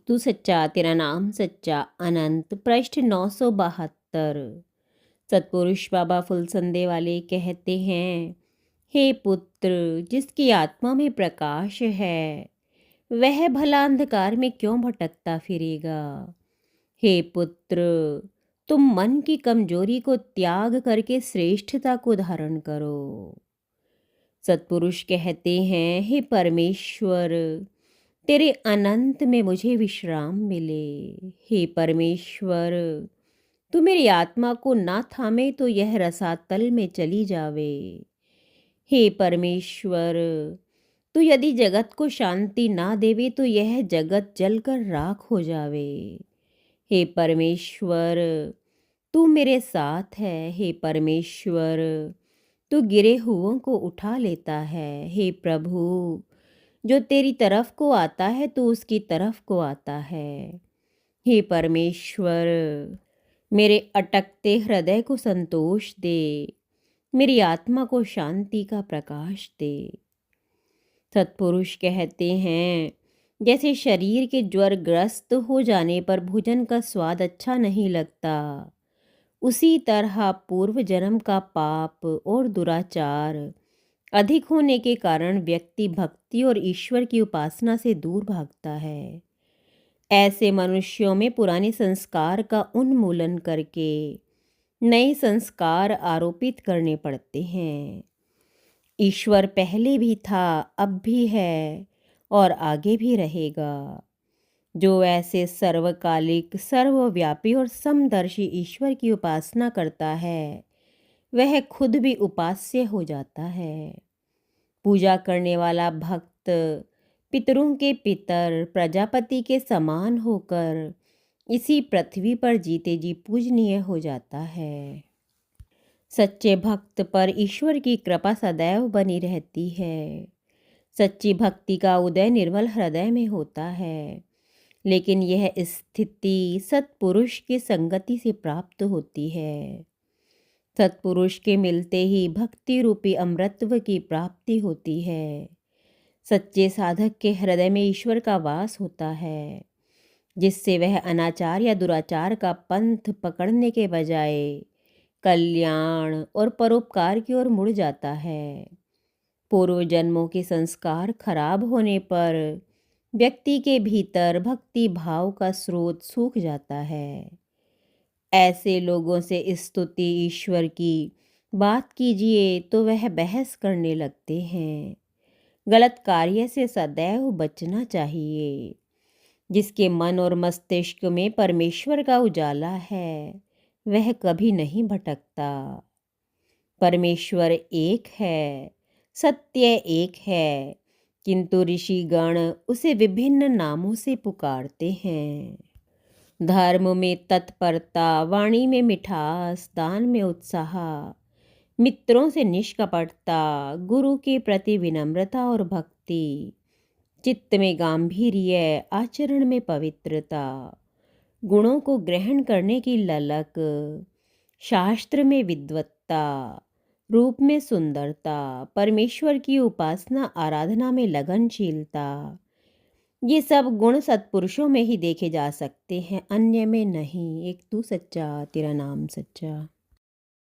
तू सच्चा तेरा नाम सच्चा अनंत पृष्ठ 972। सतपुरुष बाबा फुलसंदे वाले कहते हैं, हे पुत्र, जिसकी आत्मा में प्रकाश है वह भला अंधकार में क्यों भटकता फिरेगा। हे पुत्र, तुम मन की कमजोरी को त्याग करके श्रेष्ठता को धारण करो। सतपुरुष कहते हैं, हे परमेश्वर, तेरे अनंत में मुझे विश्राम मिले। हे परमेश्वर, तू मेरी आत्मा को ना थामे तो यह रसातल में चली जावे। हे परमेश्वर, तू यदि जगत को शांति ना देवे तो यह जगत जलकर राख हो जावे। हे परमेश्वर, तू मेरे साथ है। हे परमेश्वर, तू गिरे हुओं को उठा लेता है। हे प्रभु, जो तेरी तरफ को आता है तो उसकी तरफ को आता है। हे परमेश्वर, मेरे अटकते हृदय को संतोष दे, मेरी आत्मा को शांति का प्रकाश दे। सतपुरुष कहते हैं, जैसे शरीर के ज्वरग्रस्त हो जाने पर भोजन का स्वाद अच्छा नहीं लगता, उसी तरह पूर्व जन्म का पाप और दुराचार अधिक होने के कारण व्यक्ति भक्ति और ईश्वर की उपासना से दूर भागता है। ऐसे मनुष्यों में पुराने संस्कार का उन्मूलन करके नए संस्कार आरोपित करने पड़ते हैं। ईश्वर पहले भी था, अब भी है और आगे भी रहेगा। जो ऐसे सर्वकालिक, सर्वव्यापी और समदर्शी ईश्वर की उपासना करता है वह खुद भी उपास्य हो जाता है। पूजा करने वाला भक्त पितरों के पितर प्रजापति के समान होकर इसी पृथ्वी पर जीते जी पूजनीय हो जाता है। सच्चे भक्त पर ईश्वर की कृपा सदैव बनी रहती है। सच्ची भक्ति का उदय निर्मल हृदय में होता है, लेकिन यह स्थिति सत्पुरुष की संगति से प्राप्त होती है। सत्पुरुष के मिलते ही भक्ति रूपी अमृतत्व की प्राप्ति होती है। सच्चे साधक के हृदय में ईश्वर का वास होता है, जिससे वह अनाचार या दुराचार का पंथ पकड़ने के बजाय कल्याण और परोपकार की ओर मुड़ जाता है। पूर्व जन्मों के संस्कार खराब होने पर व्यक्ति के भीतर भक्ति भाव का स्रोत सूख जाता है। ऐसे लोगों से स्तुति ईश्वर की बात कीजिए तो वह बहस करने लगते हैं। गलत कार्य से सदैव बचना चाहिए। जिसके मन और मस्तिष्क में परमेश्वर का उजाला है वह कभी नहीं भटकता। परमेश्वर एक है, सत्य एक है, किंतु ऋषिगण उसे विभिन्न नामों से पुकारते हैं। धर्म में तत्परता, वाणी में मिठास, दान में उत्साह, मित्रों से निष्कपटता, गुरु के प्रति विनम्रता और भक्ति, चित्त में गांभीर्य, आचरण में पवित्रता, गुणों को ग्रहण करने की ललक, शास्त्र में विद्वत्ता, रूप में सुंदरता, परमेश्वर की उपासना आराधना में लगनशीलता, ये सब गुण सत्पुरुषों में ही देखे जा सकते हैं, अन्य में नहीं। एक तू सच्चा तेरा नाम सच्चा।